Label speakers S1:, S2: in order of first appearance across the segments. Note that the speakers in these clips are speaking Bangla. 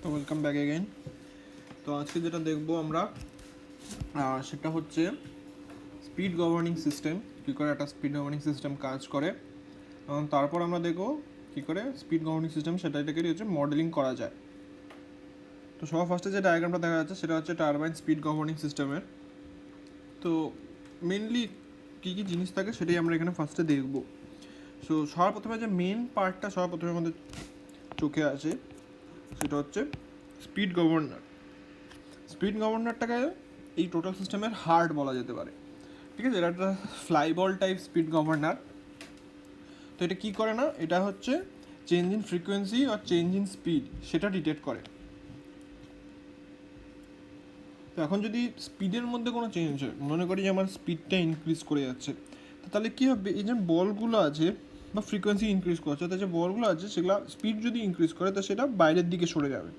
S1: তো ওয়েলকাম ব্যাক এগেইন। তো আজকে যেটা দেখবো আমরা সেটা হচ্ছে স্পিড গভর্নিং সিস্টেম, কী করে একটা স্পিড গভর্নিং সিস্টেম কাজ করে, এবং তারপর আমরা দেখবো কী করে স্পিড গভর্নিং সিস্টেম সেটাকে হচ্ছে মডেলিং করা যায়। তো সবার ফার্স্টে যে ডায়াগ্রামটা দেখা যাচ্ছে সেটা হচ্ছে টারবাইন স্পিড গভর্নিং সিস্টেমের। তো মেনলি কী কী জিনিস থাকে সেটাই আমরা এখানে ফার্স্টে দেখবো। সো সবার প্রথমে যে মেন পার্টটা সবার প্রথমে আমাদের চোখে আসে সেটা হচ্ছে স্পিড গভর্নার। স্পিড গভর্নারটাকে এই টোটাল সিস্টেমের হার্ট বলা যেতে পারে। ঠিক আছে, এটা একটা fly ball type speed governor. তো এটা কী করে না, এটা হচ্ছে চেঞ্জ ইন ফ্রিকোয়েন্সি আর চেঞ্জ ইন স্পিড সেটা ডিটেক্ট করে। তো এখন যদি স্পিডের মধ্যে কোনো চেঞ্জ হয়, মনে করি যে আমার স্পিডটা ইনক্রিজ করে যাচ্ছে, তো তাহলে কী হবে, এই যে বলগুলো আছে বা ফ্রিকোয়েন্সি ইনক্রিজ করছে, তো যে বলগুলো আছে সেগুলো স্পিড যদি ইনক্রিজ করে তো সেটা বাইরের দিকে সরে যাবে,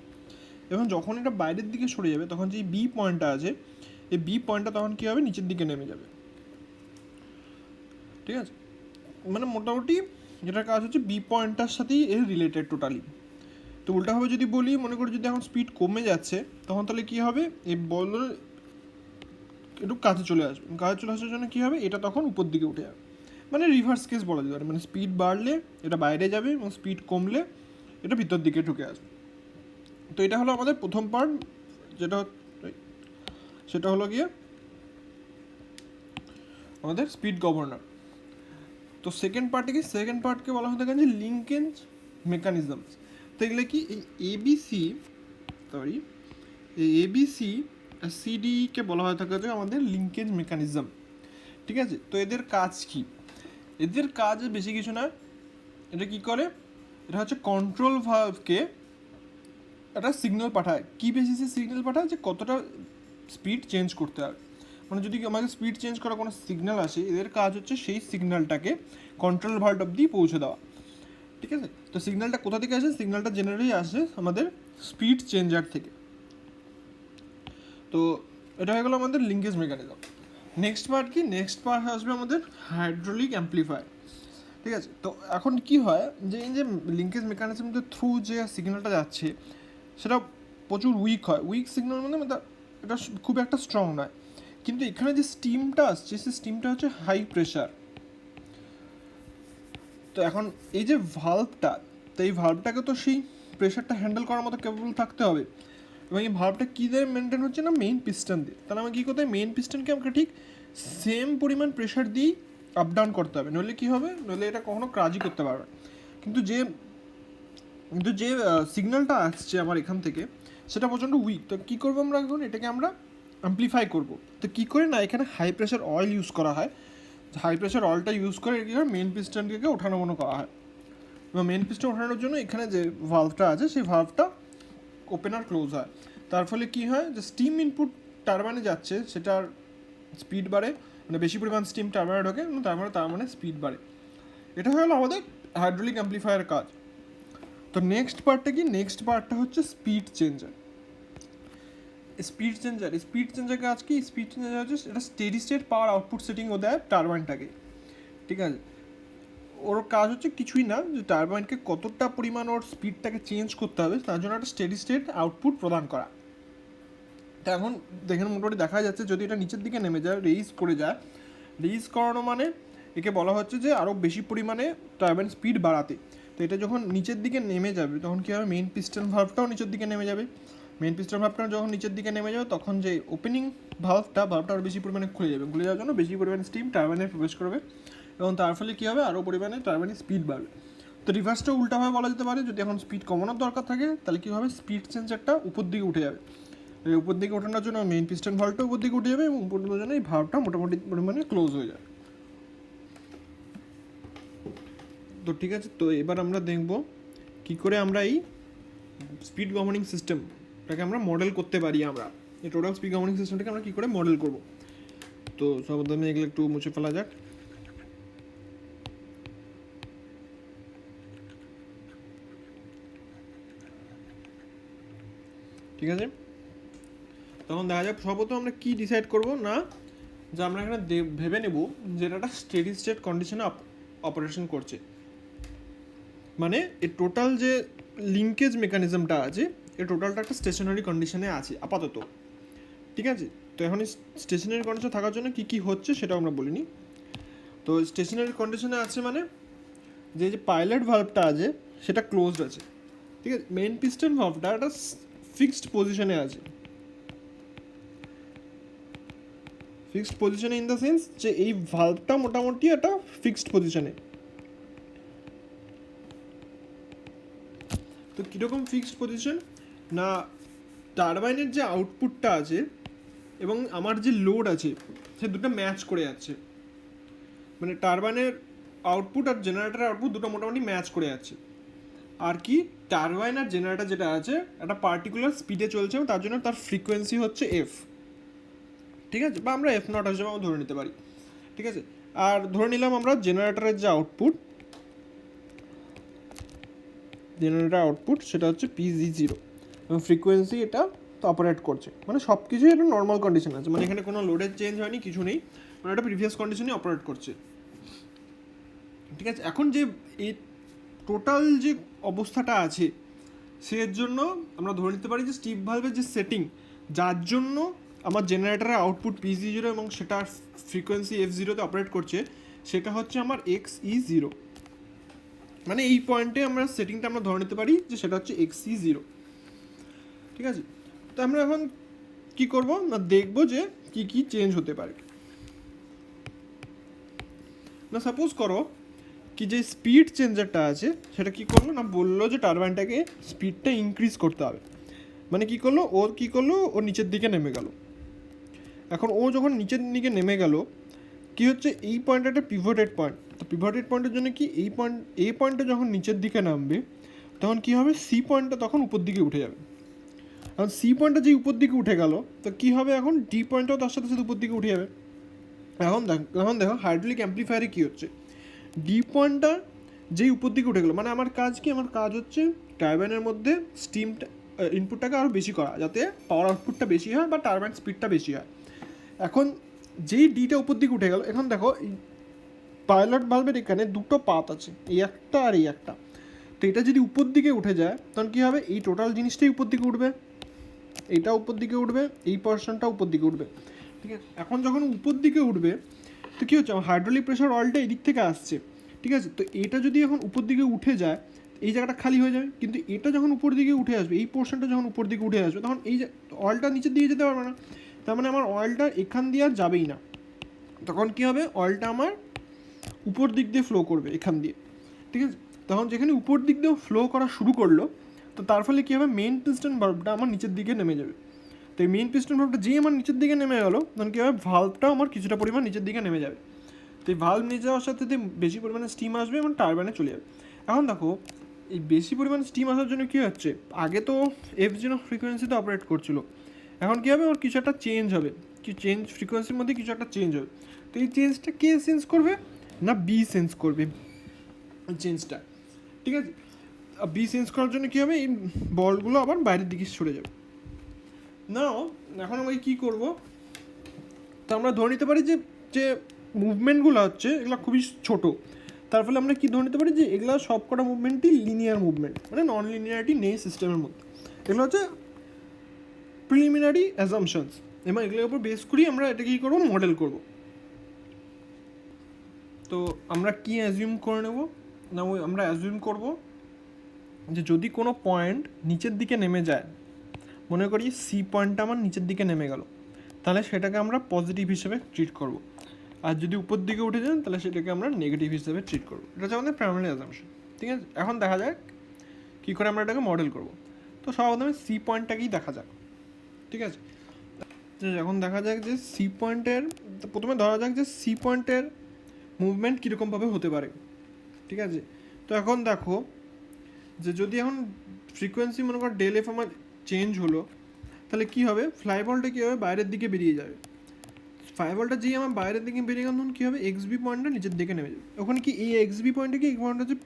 S1: এবং যখন এটা বাইরের দিকে সরে যাবে তখন যে বি পয়েন্টটা আছে এই বি পয়েন্টটা তখন কী হবে, নিচের দিকে নেমে যাবে। ঠিক আছে, মানে মোটামুটি যেটার কাজ হচ্ছে বি পয়েন্টটার সাথেই এর রিলেটেড টোটালি। তো উল্টাভাবে যদি বলি, মনে করি যদি এখন স্পিড কমে যাচ্ছে তখন তাহলে কী হবে, এই বল একটু কাছে চলে আসবে, কাছে চলে আসার জন্য কী হবে, এটা তখন উপর দিকে উঠে যাবে, মানে রিভার্স কেস বলা যেতে পারে। মানে স্পিড বাড়লে এটা বাইরে যাবে এবং স্পিড কমলে এটা ভিতর দিকে ঢুকে আসবে। তো এটা হলো আমাদের প্রথম পার্ট, যেটা সেটা হলো গিয়ে আমাদের স্পিড গভর্নার। তো সেকেন্ড পার্টকে বলা হতে গেছে লিঙ্কেজ মেকানিজমস। তো এগুলো কি, এই এবিসি এই এবিসি সিডিকে বলা হয়ে থাকে যে আমাদের লিঙ্কেজ মেকানিজম। ঠিক আছে, তো এদের কাজ কি, এদের কাজ বেশি কিছু না। এটা কি করে, এটা হচ্ছে কন্ট্রোল ভালভকে একটা সিগন্যাল পাঠায়। কি বেসিসে সিগন্যাল পাঠায়, যে কতটা স্পিড চেঞ্জ করতে হবে। মানে যদি আমাকে স্পিড চেঞ্জ করা কোনো সিগন্যাল আসে, এদের কাজ হচ্ছে সেই সিগন্যালটাকে কন্ট্রোল ভাল্ভ অবধি পৌঁছে দেওয়া। ঠিক আছে, তো সিগন্যালটা কোথা থেকে আসে, সিগন্যালটা জেনারেলি আসে আমাদের স্পিড চেঞ্জার থেকে। তো এটা হয়ে গেলো আমাদের লিঙ্কেজ মেকানিজম। নেক্সট পার্ট কি, নেক্সট পার্ট আসবে আমাদের হাইড্রোলিক অ্যাম্প্লিফায়ার। ঠিক আছে, তো এখন কি হয়, যে এই যে লিঙ্কেজ মেকানিজমের থ্রু যে সিগন্যালটা যাচ্ছে সেটা প্রচুর উইক হয়। উইক সিগন্যাল মানে এটা খুব একটা স্ট্রং নয়, কিন্তু এখানে যে স্টিমটা আসছে সেই স্টিমটা হচ্ছে হাই প্রেশার। তো এখন এই যে ভাল্বটা, তো এই ভাল্বটাকে তো সেই প্রেশারটা হ্যান্ডেল করার মতো ক্যাপেবল থাকতে হবে, এবং এই ভাল্বটা কী দিয়ে মেনটেন হচ্ছে না, মেইন পিস্টন দিয়ে। তাহলে আমাকে কী করতে হবে, মেইন পিস্টনকে আমাকে ঠিক সেম পরিমাণ প্রেশার দিয়েই আপ ডাউন করতে হবে, নইলে কী হবে, নইলে এটা কখনো কাজই করতে পারবে। কিন্তু যে সিগন্যালটা আসছে আমার এখান থেকে সেটা প্রচণ্ড উইক। তো কী করবো আমরা এখন, এটাকে আমরা অ্যাম্প্লিফাই করবো। তো কী করে না, এখানে হাই প্রেশার অয়েল ইউজ করা হয়। হাই প্রেশার অয়েলটা ইউজ করে কী হয়, মেন পিস্টনকে ওঠানো করা হয়, এবং মেন পিস্টন ওঠানোর জন্য এখানে যে ভালভটা আছে সেই ভালভটা ওপেন আর ক্লোজ হয়। তার ফলে কী হয়, যে স্টিম ইনপুট টারবাইনে যাচ্ছে সেটার স্পিড বাড়ে, মানে বেশি পরিমাণ স্টিম টারবাইনে ঢোকে এবং তার মানে স্পিড বাড়ে। এটা হলো আমাদের হাইড্রোলিক অ্যাম্প্লিফায়ারের কাজ। তো নেক্সট পার্টটা কি, নেক্সট পার্টটা হচ্ছে স্পিড চেঞ্জার। স্পিড চেঞ্জার কাজ কি, স্পিড চেঞ্জার হচ্ছে এটা steady state power output setting ও দেয় টারবাইনটাকে। ঠিক আছে, ওর কাজ হচ্ছে কিছুই না, যে টারবাইনকে কতটা পরিমাণ ওর স্পিডটাকে চেঞ্জ করতে হবে তার জন্য একটা স্টেডি স্টেট আউটপুট প্রদান করা। তো এখন দেখেন মোটামুটি দেখা যাচ্ছে যদি এটা নিচের দিকে নেমে যায়, রেইজ করে যায়, রেইজ করানো মানে একে বলা হচ্ছে যে আরও বেশি পরিমাণে টারবাইন স্পিড বাড়াতে। তো এটা যখন নিচের দিকে নেমে যাবে তখন কী হবে, মেইন পিস্টন ভালভটাও নিচের দিকে নেমে যাবে। মেইন পিস্টন ভালভটা যখন নিচের দিকে নেমে যাবে তখন যে ওপেনিং ভালভটা আরও বেশি পরিমাণে খুলে যাবে, খুলে যাওয়ার জন্য বেশি পরিমাণে স্টিম টারবাইনে প্রবেশ করবে, এবং তার ফলে কী হবে, আরও পরিমাণে টারবাইনের স্পিড বাড়বে। তো রিভার্সটা উল্টাভাবে বলা যেতে পারে, যদি এখন স্পিড কমানোর দরকার থাকে তাহলে কী হবে, স্পিড চেঞ্জারটা উপর দিকে উঠে যাবে। এই উপর দিকে ওঠানোর জন্য মেইন পিস্টন ভালভটা উপর দিকে উঠে যাবে, এবং উপর জন্য এই ভালভটা মোটামুটি পরিমাণে ক্লোজ হয়ে যাবে। তো ঠিক আছে, তো এবার আমরা দেখব কী করে আমরা এই স্পিড গভর্নিং সিস্টেমটাকে আমরা মডেল করতে পারি। আমরা এই টোটাল স্পিড গভর্নিং সিস্টেমটাকে আমরা কী করে মডেল করব। তো সর্বপ্রথমে এগুলো একটু মুছে ফেলা যাক। ঠিক আছে, তখন দেখা যাক সর্বপ্রথম আমরা কি ডিসাইড করব না, যে আমরা এখানে ভেবে নেব যে এটা একটা স্টেডি স্টেট কন্ডিশনে অপারেশন করছে। মানে এই টোটাল যে লিঙ্কেজ মেকানিজমটা আছে এই টোটালটা একটা স্টেশনারি কন্ডিশনে আছে আপাতত, ঠিক আছে। তো এখন স্টেশনারি কন্ডিশন থাকার জন্য কী কী হচ্ছে সেটাও আমরা বলিনি। তো স্টেশনারি কন্ডিশনে আছে মানে যে পাইলট ভালভটা আছে সেটা ক্লোজড আছে, ঠিক আছে। মেইন পিস্টন ভালভটা একটা ফিক্সড পজিশনে আছে, ফিক্সড পজিশনে ইন দ্য সেন্স যে এই ভালভটা মোটামুটি একটা ফিক্সড পজিশনে। তো কীরকম ফিক্সড পজিশন না, টারবাইনের যে আউটপুটটা আছে এবং আমার যে লোড আছে সে দুটো ম্যাচ করে যাচ্ছে, মানে টারবাইনের আউটপুট আর জেনারেটারের আউটপুট দুটো মোটামুটি ম্যাচ করে যাচ্ছে। আর কি টারবাইন আর জেনারেটর যেটা আছে একটা পার্টিকুলার স্পিডে চলছে এবং তার জন্য তার ফ্রিকোয়েন্সি হচ্ছে এফ, ঠিক আছে, বা আমরা এফ নট হিসেবে ধরে নিতে পারি, ঠিক আছে। আর ধরে নিলাম আমরা জেনারেটরের যে আউটপুট, জেনারেটর আউটপুট সেটা হচ্ছে PG0 এবং ফ্রিকোয়েন্সি এটা অপারেট করছে, মানে সব কিছুই একটা নর্মাল কন্ডিশন আছে, মানে এখানে কোনো লোডের চেঞ্জ হয়নি, কিছু নেই, মানে একটা প্রিভিয়াস কন্ডিশনই অপারেট করছে, ঠিক আছে। এখন যে এই টোটাল যে অবস্থাটা আছে সের জন্য আমরা ধরে নিতে পারি যে স্টিপ ভালভের যে সেটিং যার জন্য আমার জেনারেটরের আউটপুট PG0 এবং সেটার ফ্রিকোয়েন্সি F0তে অপারেট করছে সেটা হচ্ছে আমার XE0, মানে এই পয়েন্টে আমরা সেটিংটা আমরা ধরে নিতে পারি যে সেটা হচ্ছে XE0, ঠিক আছে। তো আমরা এখন কি করব না দেখব যে কি কি চেঞ্জ হতে পারে। না সাপোজ করো কি যে স্পিড চেঞ্জারটা আছে সেটা কি করলো না বললো যে টারবাইনটাকে স্পিডটা ইনক্রিজ করতে হবে, মানে কি করলো ও নিচের দিকে নেমে গেল। এখন ও যখন নিচের দিকে নেমে গেল কি হচ্ছে এই পয়েন্টটা একটা পিভটেড পয়েন্ট, তো পিভটেড পয়েন্টের জন্য কি এই পয়েন্টটা যখন নিচের দিকে নামবে তখন কি হবে সি পয়েন্টটা তখন উপর দিকে উঠে যাবে। এখন সি পয়েন্টটা যে উপর দিকে উঠে গেল তো কি হবে এখন ডি পয়েন্টটাও তার সাথে সাথে উপর দিকে উঠে যাবে। এখন দেখো হাইড্রোলিক অ্যাম্প্লিফায়ারে কী হচ্ছে, ডি পয়েন্টটা যেই উপর দিকে উঠে গেলো মানে আমার কাজ কি, আমার কাজ হচ্ছে টারবাইনের মধ্যে স্টিমটা ইনপুটটাকে আরও বেশি করা যাতে পাওয়ার আউটপুটটা বেশি হয় বা টারবাইন স্পিডটা বেশি হয়। এখন যেই ডিটা উপর দিকে উঠে গেল, এখন দেখো পাইলট ভালভের এখানে দুটো পাত আছে, এই একটা আর এই একটা, তো এটা যদি উপর দিকে উঠে যায় তখন কী হবে এই টোটাল জিনিসটাই উপর দিকে উঠবে, এইটা উপর দিকে উঠবে, এই পোর্শনটা উপর দিকে উঠবে, ঠিক আছে। এখন যখন উপর দিকে উঠবে তো কী হচ্ছে হাইড্রোলিক প্রেশার অয়েলটা এদিক থেকে আসছে, ঠিক আছে। তো এটা যদি এখন উপর দিকে উঠে যায় এই জায়গাটা খালি হয়ে যাবে, কিন্তু এটা যখন উপর দিকে উঠে আসবে এই পোর্শনটা যখন উপর দিকে উঠে আসবে তখন এই যে অয়েলটা নিচের দিকে যেতে পারবে না, তার মানে আমার অয়েলটা এখান দিয়ে আর যাবেই না, তখন কী হবে অয়েলটা আমার উপর দিক দিয়ে ফ্লো করবে এখান দিয়ে, ঠিক আছে। তখন যেখানে উপর দিক দিয়ে ফ্লো করা শুরু করলো তো তার ফলে কী হবে মেইন পিস্টন ভালভটা আমার নিচের দিকে নেমে যাবে। তো এই মেইন পিস্টন ভালভটা যেই আমার নিচের দিকে নেমে গেলো তখন কী হবে ভালভটাও আমার কিছুটা পরিমাণ নিচের দিকে নেমে যাবে। তো এই ভালভ নিয়ে যাওয়ার সাথে সাথে বেশি পরিমাণে স্টিম আসবে এবং টারবাইনে চলে যাবে। এখন দেখো এই বেশি পরিমাণে স্টিম আসার জন্য কী হচ্ছে, আগে তো F0 ফ্রিকোয়েন্সিতে অপারেট করছিল, এখন কী হবে ওর কিছু একটা চেঞ্জ হবে, ফ্রিকোয়েন্সির মধ্যে কিছু একটা চেঞ্জ হবে। তো এই চেঞ্জটা কে সেন্স করবে না বি সেন্স করবে চেঞ্জটা, ঠিক আছে। বি সেন্স করার জন্য কী হবে এই বলগুলো আবার বাইরের দিকে সরে যাবে। নাও এখন আমরা কী করবো, তো আমরা ধরে নিতে পারি যে যে মুভমেন্টগুলো হচ্ছে এগুলো খুবই ছোটো, তার ফলে আমরা কী ধরে নিতে পারি যে এগুলো সব কটা মুভমেন্টই লিনিয়ার মুভমেন্ট, মানে নন লিনিয়ারিটি নেই সিস্টেমের মধ্যে। এগুলো হচ্ছে প্রিলিমিনারি অ্যাজাম্পশনস এবং এগুলোর উপর বেস করেই আমরা এটা কী করবো মডেল করব। তো আমরা কি অ্যাজিউম করে নেব না আমরা অ্যাজিউম করব যে যদি কোনো পয়েন্ট নিচের দিকে নেমে যায়, মনে করি সি পয়েন্টটা আমার নিচের দিকে নেমে গেল, তাহলে সেটাকে আমরা পজিটিভ হিসেবে ট্রিট করব, আর যদি উপর দিকে উঠে যান তাহলে সেটাকে আমরা নেগেটিভ হিসেবে ট্রিট করবো। এটা হচ্ছে আমাদের প্রাইমারি অ্যাজাম্পশন, ঠিক আছে। এখন দেখা যাক কী করে আমরা এটাকে মডেল করব। তো সর্বপ্রথমে সি পয়েন্টটাকেই দেখা যাক, ঠিক আছে। এখন দেখা যাক যে সি পয়েন্টের, প্রথমে ধরা যাক যে সি পয়েন্টের মুভমেন্ট কীরকমভাবে হতে পারে, ঠিক আছে। তো এখন দেখো যে যদি এখন ফ্রিকোয়েন্সি মনে করো ডেল এফ আমার চেঞ্জ হলো তাহলে কী হবে ফ্লাইবলটা কী হবে বাইরের দিকে বেরিয়ে যাবে, ফ্লাইবলটা যেই আমার বাইরের দিকে বেরিয়ে গেল তখন কী হবে XB পয়েন্টটা নিচের দিকে নেমে যাবে। ওখানে কি এই XB পয়েন্টটা কি এই পয়েন্টটা হচ্ছে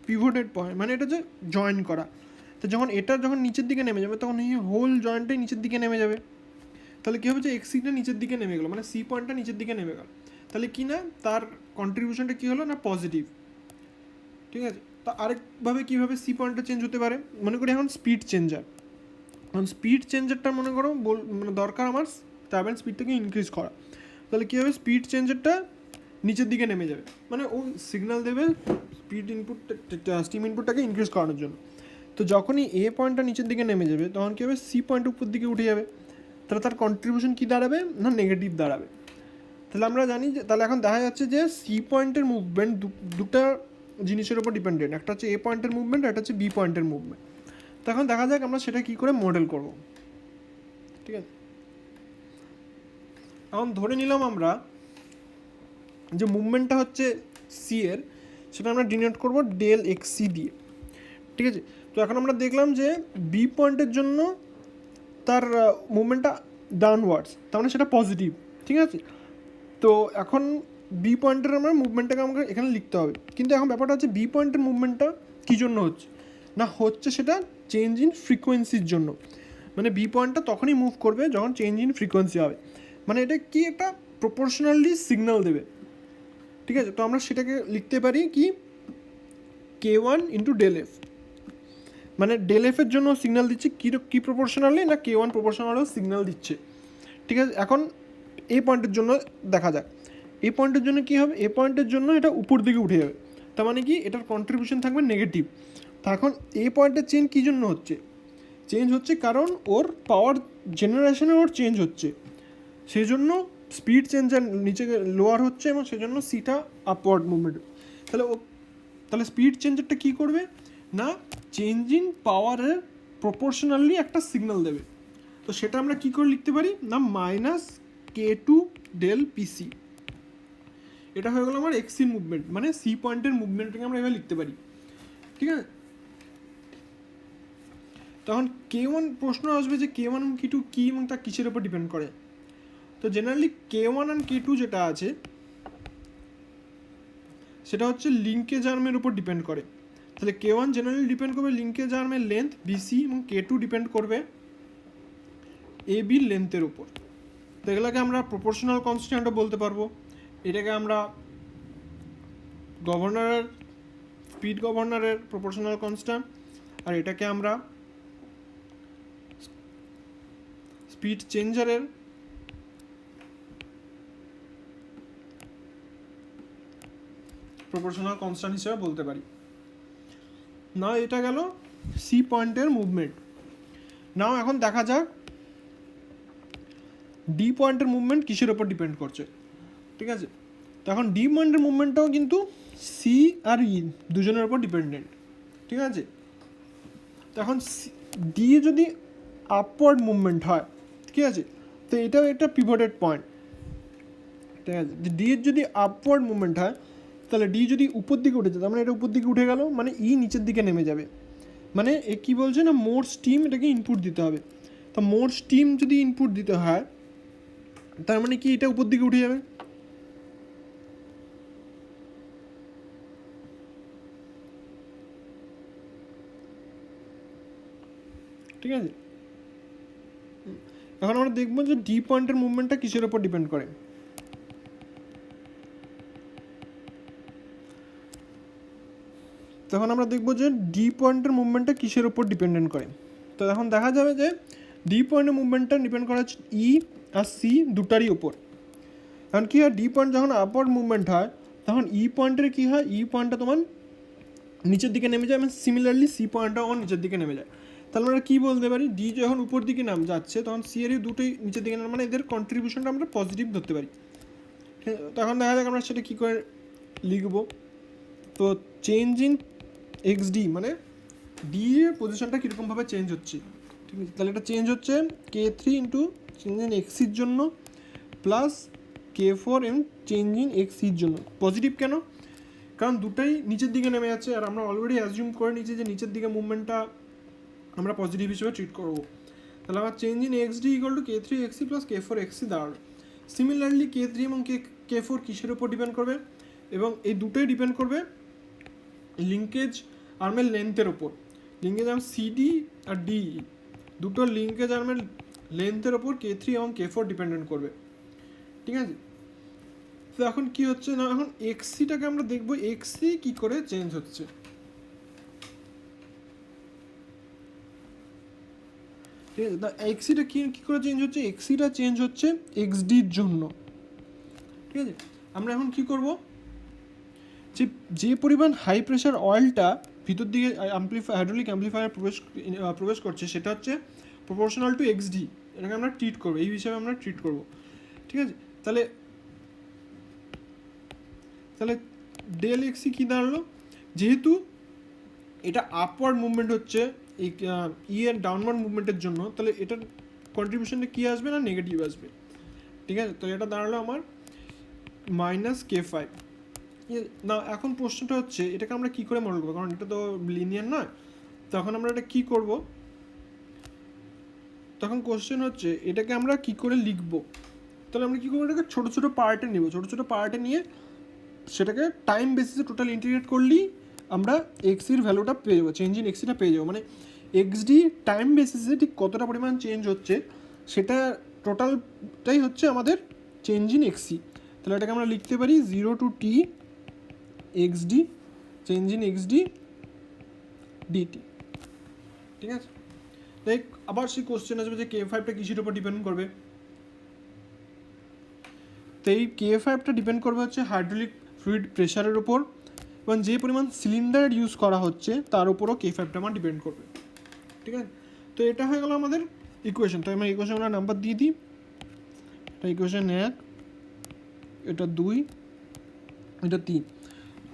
S1: পিভটেড পয়েন্ট, মানে এটা যে জয়েন করা, তো যখন নিচের দিকে নেমে যাবে তখন এই হোল জয়েন্টটাই নিচের দিকে নেমে যাবে, তাহলে কী হবে যে XCটা নিচের দিকে নেমে গেলো, মানে সি পয়েন্টটা নিচের দিকে নেমে গেল, তাহলে কি না তার কন্ট্রিবিউশনটা কী হলো না পজিটিভ, ঠিক আছে। তো আরেকভাবে কীভাবে সি পয়েন্টটা চেঞ্জ হতে পারে, মনে করি এখন স্পিড চেঞ্জার, এখন স্পিড চেঞ্জারটা মনে করো মানে দরকার আমার টারবাইন স্পিডটাকে ইনক্রিজ করা, তাহলে কী হবে, স্পিড চেঞ্জারটা নিচের দিকে নেমে যাবে, মানে ও সিগন্যাল দেবে স্পিড ইনপুট স্টিম ইনপুটটাকে ইনক্রিজ করানোর জন্য। তো যখনই এ পয়েন্টটা নিচের দিকে নেমে যাবে তখন কী হবে, সি পয়েন্ট উপর দিকে উঠে যাবে, তাহলে তার কন্ট্রিবিউশন কী দাঁড়াবে না নেগেটিভ দাঁড়াবে। তাহলে আমরা জানি যে তাহলে এখন দেখা যাচ্ছে যে সি পয়েন্টের মুভমেন্ট দুটা জিনিসের উপর ডিপেন্ডেন্ট, একটা হচ্ছে এ পয়েন্টের মুভমেন্ট, একটা হচ্ছে বি পয়েন্টের মুভমেন্ট। তো এখন দেখা যাক আমরা সেটা কী করে মডেল করব, ঠিক আছে। এখন ধরে নিলাম আমরা যে মুভমেন্টটা হচ্ছে সি এর, সেটা আমরা ডিনোট করব ডেল এক্স সি দিয়ে, ঠিক আছে। তো এখন আমরা দেখলাম যে বি পয়েন্টের জন্য তার মুভমেন্টটা ডাউনওয়ার্ডস, তার মানে সেটা পজিটিভ, ঠিক আছে। তো এখন বি পয়েন্টের আমরা মুভমেন্টটাকে আমাকে এখানে লিখতে হবে, কিন্তু এখন ব্যাপারটা হচ্ছে বি পয়েন্টের মুভমেন্টটা কী জন্য হচ্ছে না, হচ্ছে সেটা চেঞ্জ ইন ফ্রিকোয়েন্সির জন্য, মানে বি পয়েন্টটা তখনই মুভ করবে যখন চেঞ্জ ইন ফ্রিকোয়েন্সি হবে, মানে এটা কি একটা প্রপোর্শনালি সিগন্যাল দেবে, ঠিক আছে। তো আমরা সেটাকে লিখতে পারি কি কে ওয়ান ইন্টু ডেল এফ, মানে ডেল এফের জন্য সিগন্যাল দিচ্ছে কী প্রপোর্শনালি না কে ওয়ান প্রপোর্শনালও সিগন্যাল দিচ্ছে, ঠিক আছে। এখন এই পয়েন্টের জন্য দেখা যাক, এই পয়েন্টের জন্য কী হবে, এ পয়েন্টের জন্য এটা উপর দিকে উঠে যাবে, তার মানে কি এটার কন্ট্রিবিউশন থাকবে নেগেটিভ। তা এখন এ পয়েন্টের চেঞ্জ কী জন্য হচ্ছে, চেঞ্জ হচ্ছে কারণ ওর পাওয়ার জেনারেশনে ওর চেঞ্জ হচ্ছে, সেই জন্য স্পিড চেঞ্জার নিচে লোয়ার হচ্ছে এবং সেজন্য সিটা আপওয়ার্ড মুভমেন্ট। তাহলে স্পিড চেঞ্জারটা কী করবে না চেঞ্জ ইন পাওয়ারের প্রপোর্শনালি একটা সিগন্যাল দেবে। তো সেটা আমরা কী করে লিখতে পারি না মাইনাস কে টু ডেল পিসি, এটা হয়ে গেলো আমার এক্সির মুভমেন্ট, মানে সি পয়েন্টের মুভমেন্টটাকে আমরা এভাবে লিখতে পারি, ঠিক আছে। তখন কে ওয়ান প্রশ্ন আসবে যে কে ওয়ান এবং কে টু কী এবং তা কিসের উপর ডিপেন্ড করে। তো generally K one and K two যেটা আছে সেটা হচ্ছে লিঙ্কেজ আর্মের উপর ডিপেন্ড করে। তাহলে কে ওয়ান জেনারেলি ডিপেন্ড করবে লিঙ্কেজ আর্মের লেন্থ বিসি এবং কে টু ডিপেন্ড করবে এ বির লেন্থের উপর। তো এগুলোকে আমরা প্রপোর্শনাল কনস্ট্যান্টও বলতে পারবো, এটাকে আমরা গভর্নরের স্পিড গভর্নরের প্রপোর্শনাল কনস্ট্যান্ট, আর এটাকে আমরা স্পিড চেঞ্জারের প্রপোর্শনাল কনস্ট্যান্ট হিসেবে বলতে পারি। না এটা গেল সি পয়েন্টের মুভমেন্ট। নাও এখন দেখা যাক ডি পয়েন্টের মুভমেন্ট কিসের ওপর ডিপেন্ড করছে, ঠিক আছে। তো এখন ডি পয়েন্টের মুভমেন্টটাও কিন্তু সি আর ই দুজনের ওপর ডিপেন্ডেন্ট, ঠিক আছে। তো এখন ডি যদি আপওয়ার্ড মুভমেন্ট হয়, ঠিক আছে, তো এটাও একটা পিভটেড পয়েন্ট, ঠিক আছে। ডি এর যদি আপওয়ার্ড মুভমেন্ট হয় তাহলে ডি যদি উপর দিকে উঠে যায়, তার মানে এটা উপর দিকে উঠে গেল, মানে ই নিচের দিকে নেমে যাবে, মানে এ কী বলছে না মোর স্টিম এটাকে ইনপুট দিতে হবে। তো মোর স্টিম যদি ইনপুট দিতে হয় তার মানে কি এটা উপর দিকে উঠে যাবে, ঠিক আছে। এখন আমরা দেখবো যে ডি পয়েন্টের মুভমেন্টটা কিসের ওপর ডিপেন্ড করে। তখন আমরা দেখবো যে ডি পয়েন্টের মুভমেন্টটা কিসের ওপর ডিপেন্ডেন্ট করে। তো এখন দেখা যাবে যে ডি পয়েন্টের মুভমেন্টটা ডিপেন্ড করা হচ্ছে ই আর সি দুটারই ওপর। কারণ কী হয়, ডি পয়েন্ট যখন আপওয়ার্ড মুভমেন্ট হয় তখন ই পয়েন্টের কী হয়, ই পয়েন্টটা তোমার নিচের দিকে নেমে যায়, এবং সিমিলারলি সি পয়েন্টটাও আমার নিচের দিকে নেমে যায়। তাহলে আমরা কী বলতে পারি, ডি যখন উপর দিকে নাম যাচ্ছে তখন সি এরই দুটোই নিচের দিকে নাম, মানে এদের কন্ট্রিবিউশনটা আমরা পজিটিভ ধরতে পারি। তখন দেখা যাক আমরা সেটা কী করে লিখবো। তো চেঞ্জ ইন এক্স ডি মানে ডি এর পজিশনটা কীরকমভাবে চেঞ্জ হচ্ছে, ঠিক আছে। তাহলে এটা চেঞ্জ হচ্ছে K three into change in এক্সির জন্য plus K four M change in এক্সির জন্য। পজিটিভ কেন, কারণ দুটাই নিচের দিকে নেমে যাচ্ছে, আর আমরা অলরেডি অ্যাজিউম করে নিচ্ছি যে নিচের দিকে মুভমেন্টটা আমরা পজিটিভ হিসেবে ট্রিট করবো। তাহলে আমার change in X D equal to K three xi plus K four xi দাঁড়াবে। সিমিলারলি কে থ্রি এবং কে ফোর কিসের উপর ডিপেন্ড করবে, এবং এই দুটোই ডিপেন্ড করবে লিঙ্কেজ আর্মের লেন্থের ওপর। লিঙ্কেজ আর্ম সিডি আর ডি দুটো লিঙ্কেজ আর্মের লেন্থের ওপর কে থ্রি এবং কে ফোর ডিপেন্ডেন্ট করবে, ঠিক আছে। তো এখন কী হচ্ছে না, এখন এক্সিটাকে আমরা দেখবো এক্সি কী করে চেঞ্জ হচ্ছে। ঠিক আছে। তা এক্সিটা কী করে চেঞ্জ হচ্ছে, এক্সিটা চেঞ্জ হচ্ছে এক্সডির জন্য। ঠিক আছে, আমরা এখন কি করব, যে পরিমাণ হাই প্রেশার অয়েলটা ভিতর দিকে হাইড্রোলিক অ্যাম্প্লিফায়ার প্রবেশ করছে সেটা হচ্ছে প্রপোর্শনাল টু এক্সডি। এটাকে আমরা ট্রিট করবো, এই হিসাবে আমরা ট্রিট করব। ঠিক আছে, তাহলে ডেল এক্সি কী দাঁড়ালো, যেহেতু এটা আপওয়ার্ড মুভমেন্ট হচ্ছে এই এর ডাউনওয়ার্ড মুভমেন্টের জন্য, তাহলে এটার কন্ট্রিবিউশনটা কী আসবে না, নেগেটিভ আসবে। ঠিক আছে, তাহলে এটা দাঁড়ালো আমার -K5। না, এখন প্রশ্নটা হচ্ছে এটাকে আমরা কী করে মডেল করবো, কারণ এটা তো লিনিয়ার নয়। তখন আমরা এটা কী করব, তখন কোশ্চেন হচ্ছে এটাকে আমরা কী করে লিখবো। তাহলে আমরা কী করবো, এটাকে ছোটো ছোটো পার্টে নিব, ছোটো ছোটো পার্টে নিয়ে সেটাকে টাইম বেসিসে টোটাল ইন্টিগ্রেট করলেই আমরা এক্সির ভ্যালুটা পেয়ে যাবো, চেঞ্জ ইন এক্সিটা পেয়ে যাবো। মানে এক্সডি টাইম বেসিসে ঠিক কতটা পরিমাণ চেঞ্জ হচ্ছে সেটা টোটালটাই হচ্ছে আমাদের চেঞ্জ ইন এক্সি। তাহলে এটাকে আমরা লিখতে পারি 0 to t XD change in XD DT. ঠিক আছে, লাইক আবার সেই কোশ্চেন আসবে যে K5টা কিসের উপর ডিপেন্ড করবে। তো এই K5টা ডিপেন্ড করবে হচ্ছে হাইড্রোলিক ফ্লুইড প্রেশারের উপর, এবং যে পরিমাণ সিলিন্ডার ইউজ করা হচ্ছে তার উপরও K5টা আমার ডিপেন্ড করবে। ঠিক আছে, তো এটা হয়ে গেল আমাদের ইকুয়েশন। তো আমরা ইকুয়েশনগুলো নাম্বার দিয়ে দিই। এটা ইকুয়েশন 1, এটা 2, এটা 3।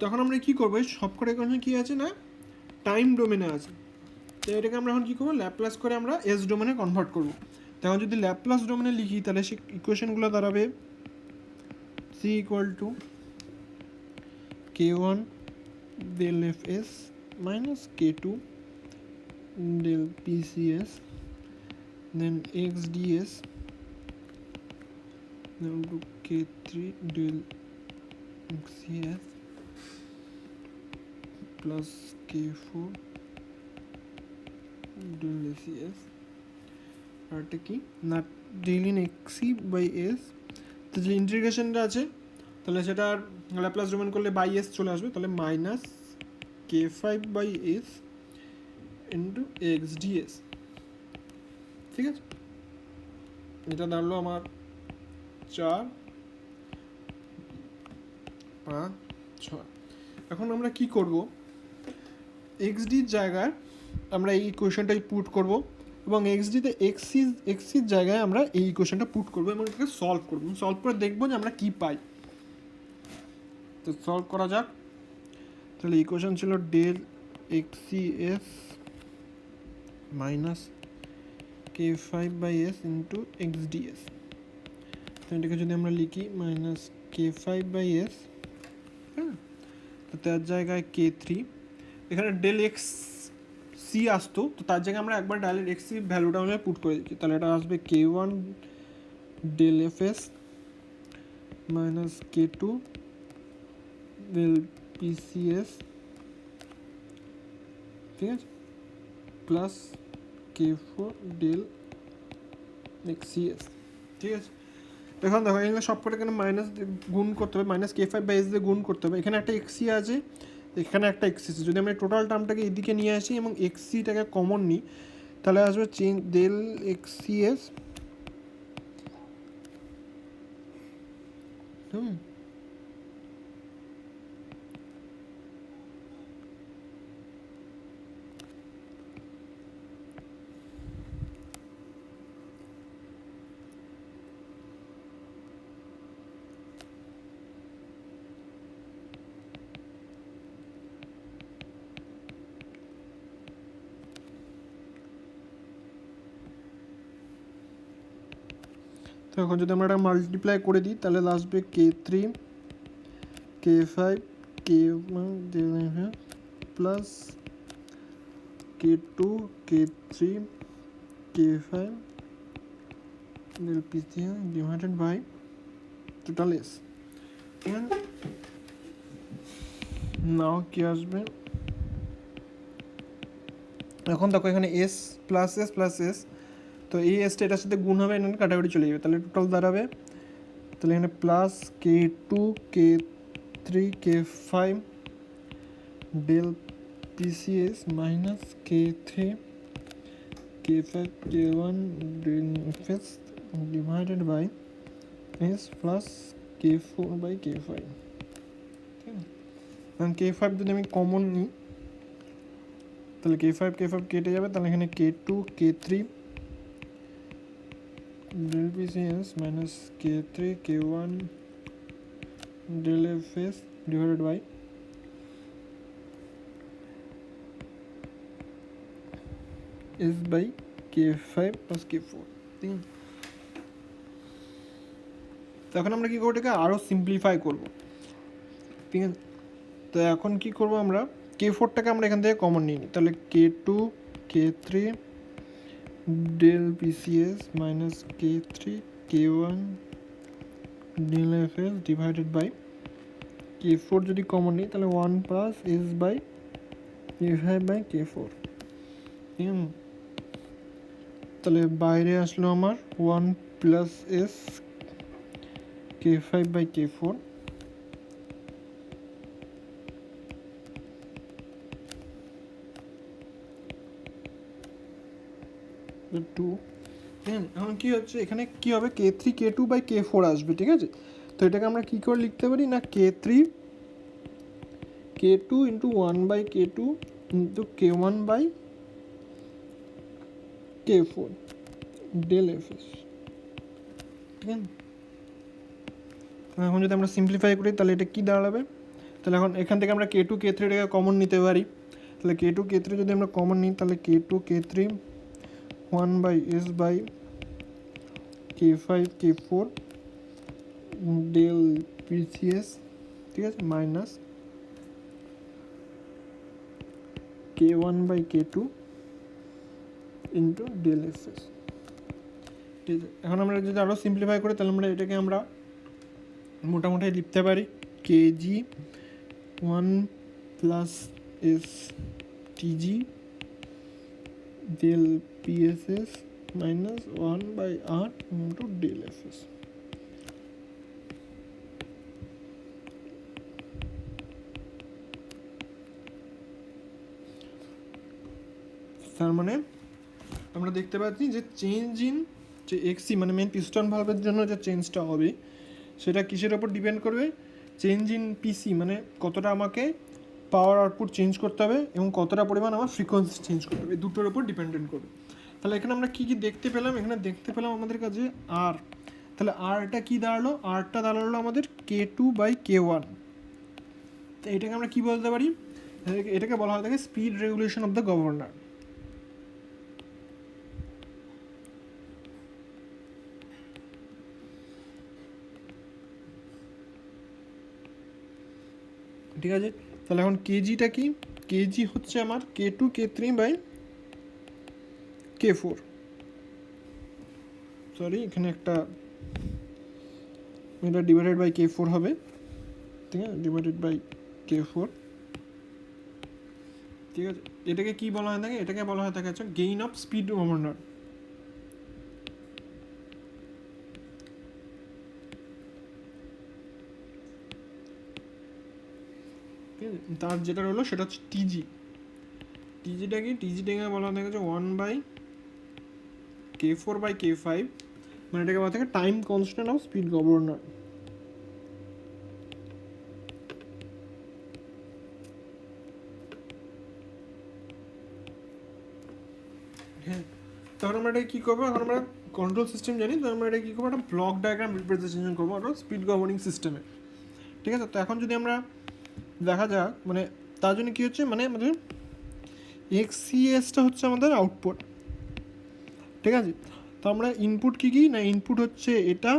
S1: তখন আমরা কী করবো, সবকটা ইকুয়েশন কী আছে না, টাইম ডোমেনে আছে। তো এটাকে আমরা এখন কী করবো, ল্যাপ্লাস করে আমরা এস ডোমেনে কনভার্ট করবো। তখন যদি ল্যাপ্লাস ডোমেনে লিখি তাহলে সে ইকুয়েশনগুলো দাঁড়াবে c = K1 del Fs minus K2 del PCS then XDS then to K3 del XCS plus K4 del ACS আর এটা কি না del in XC by S। তো যে ইন্টিগ্রেশনটা আছে তাহলে সেটার ল্যাপ্লাস ডোমেন করলে বাই এস চলে আসবে, তাহলে -K5/S ইন্টু XDS। ঠিক আছে, এটা দাঁড়ালো আমার 4, 5, 6। এখন আমরা কি করব, XDর জায়গায় আমরা এই ইকুয়েশনটাই পুট করব, এবং XDতে এক্সির জায়গায় আমরা এই ইকুয়েশনটা পুট করবো এবং এটাকে সলভ করবো। সলভ করে দেখবো যে আমরা কী পাই। তো সলভ করা যাক। তাহলে ইকুয়েশন ছিল del XCS minus K5/S into XDS। তো এটাকে যদি আমরা লিখি -K5/S, হ্যাঁ, তো তার জায়গায় K3, এখানে del XC আসতো, তো তার জায়গায় আমরা একবার ডাইরেক্ট XC ভ্যালুটা আমরা পুট করে দিচ্ছি। তাহলে এটা আসবে K1 del Fs minus K2 del PCS, ঠিক আছে, প্লাস K4 del XCS। ঠিক আছে, এখন দেখো এখানে সবকটা এখানে মাইনাস গুণ করতে হবে, -K5/S দিয়ে গুণ করতে হবে। এখানে একটা XC আছে, এখানে একটা XC আছে। যদি আমরা টোটাল টার্মটাকে এদিকে নিয়ে আসি এবং XCটাকে কমন নিই তাহলে আসবে চেঞ্জ del XCS তো এখন যদি আমরা এটা মাল্টিপ্লাই করে দিই তাহলে আসবে K3 K5 K1 plus K2 K3 K5 del PCS divided by total S। and নাও কি আসবে, এখন দেখো এখানে S plus S plus S, তো এই এসটা এটার সাথে গুণ হবে, এখানে কাটাকাটি চলে যাবে, তাহলে টোটাল দাঁড়াবে তাহলে এখানে plus K2 K3 K5 del PCS minus K3 k5 k1 fs divided by s plus k4 by k5, ঠিক আছে। কারণ k5 যদি আমি কমন নিই তাহলে k5 কেটে যাবে, তাহলে এখানে k2 k3 del PCS minus k3 k1 del fs divided by s by k5 plus k4, ঠিক আছে। তো এখন আমরা কী করবো, এটাকে আরও সিম্পলিফাই করবো, ঠিক আছে। তো এখন কি করব, আমরা k4টাকে আমরা এখান থেকে কমন নিই, তাহলে k2 k3 del PCS minus k3 k1 del fs divided by k4 যদি কমন নিই তাহলে 1 plus s by k5 by k4, ঠিক আছে। তাহলে বাইরে আসলো আমার 1 plus s k5 by k4, two. এখন কী হচ্ছে, এখানে কী হবে, k3 k2 বাই k4 আসবে, ঠিক আছে। তো এটাকে আমরা কী করে লিখতে পারি না, k3 k2 into 1 by k2 into k1 by k4 del FS, ঠিক আছে। এখন যদি আমরা সিম্পলিফাই করি তাহলে এটা কী দাঁড়াবে, তাহলে এখন এখান থেকে আমরা k2 k3 এটাকে কমন নিতে পারি, তাহলে k2 k3 যদি আমরা কমন নিই তাহলে k2 k3 1 by s by k5 k4 del PCS, ঠিক আছে, minus k1 by k2 into del fs, ঠিক আছে। এখন আমরা যদি আরও সিম্পলিফাই করি তাহলে আমরা এটাকে আমরা মোটামুটি লিখতে পারি kg 1 plus s tg del PSS minus 1 by r into del fs, তার মানে আমরা দেখতে পাচ্ছি যে চেঞ্জ ইন যে এক্সি মানে মেন পিস্টন ভালভের জন্য যে চেঞ্জটা হবে সেটা কিসের ওপর ডিপেন্ড করবে, চেঞ্জ ইন পিসি মানে কতটা আমাকে পাওয়ার আউটপুট চেঞ্জ করতে হবে এবং কতটা পরিমাণ আমার ফ্রিকোয়েন্সি চেঞ্জ করতে হবে, দুটোর ওপর ডিপেন্ডেন্ট করবে। তাহলে এখানে আমরা কী কী দেখতে পেলাম, এখানে দেখতে পেলাম আমাদের কাছে আর, তাহলে আরটা কী দাঁড়ালো, আরটা দাঁড়ালো আমাদের k2 বাই k1। তো এটাকে আমরা কী বলতে পারি, এটাকে বলা হয় থাকে speed regulation of the governor, ঠিক আছে। তাহলে এখন কেজিটা কি, কেজি হচ্ছে আমার k2 k3 by k4, sorry এখানে একটা এটা ডিভাইডেড বাই k4 হবে, ঠিক আছে, ডিভাইডেড বাই k4, ঠিক আছে। এটাকে কি বলা হয় থাকে, এটাকে বলা হয় থাকে হচ্ছে গেইন অফ স্পিড গভর্নর, ঠিক আছে। তার যেটা রইলো সেটা হচ্ছে টিজি, টিজিটা কি, টিজিটাকে বলা হয় থাকে 1 বাই k4 বাই k5, মানে এটাকে বলা থাকে time constant of speed governor, হ্যাঁ। তখন আমরা এটা কী করবো, এখন আমরা কন্ট্রোল সিস্টেম জানি, তো আমরা এটা কী করবো, একটা ব্লক ডায়াগ্রাম রিপ্রেজেন্টেশন করবো একটা স্পিড গভর্নিং সিস্টেমে, ঠিক আছে। তো এখন যদি আমরা দেখা যাক মানে তার জন্য কী হচ্ছে, মানে আমাদের এক্সিএসটা হচ্ছে আমাদের আউটপুট, ঠিক আছে। তো আমরা ইনপুট কী কী না, ইনপুট হচ্ছে এটা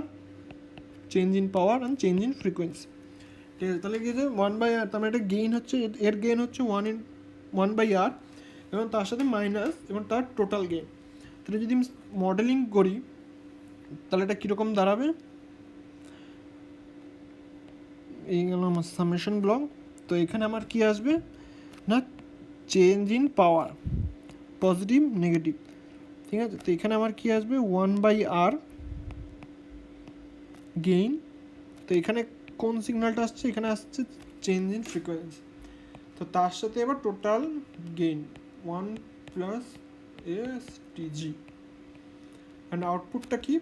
S1: change in power and change in frequency, ঠিক আছে। তাহলে কী হচ্ছে 1 বাই আর, তার মানে এটা গেইন হচ্ছে, এর গেইন হচ্ছে 1 বাই আর এবং তার সাথে মাইনাস এবং তার টোটাল গেইন। তাহলে যদি আমি মডেলিং করি তাহলে এটা কীরকম দাঁড়াবে, এই গেল আমার সামেশন ব্লক। তো এখানে আমার কি আসবে না, change in power positive negative, ঠিক আছে। তো এখানে আমার কি আসবে 1 বাই আর গেইন, তো এখানে কোন সিগন্যালটা আসছে, এখানে আসছে চেঞ্জ ইন ফ্রিকোয়েন্সি, তো তার সাথে এবার total gain 1 plus S TG. And আউটপুটটা কি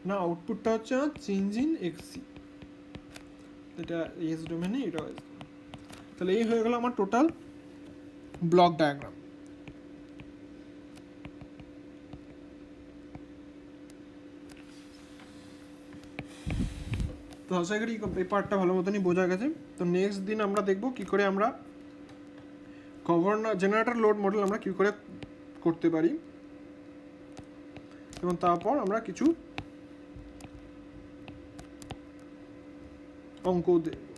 S1: না, আউটপুটটা হচ্ছে চেঞ্জ ইন এক্সি, এটা এস ডোমেনে এটা হয়েছে। তাহলে এই হয়ে গেল আমার টোটাল ব্লক ডায়াগ্রাম। তো আশা করি এই পার্টটা ভালো মতনই বোঝা গেছে। তো নেক্সট দিন আমরা দেখবো কী করে আমরা গভর্নর জেনারেটর লোড মডেল আমরা কী করে করতে পারি, এবং তারপর আমরা কিছু অঙ্ক দেখব।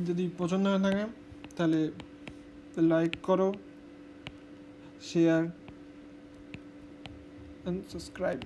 S1: যদি পছন্দ হয়ে থাকে তাহলে লাইক করো, শেয়ার অ্যান্ড সাবস্ক্রাইব।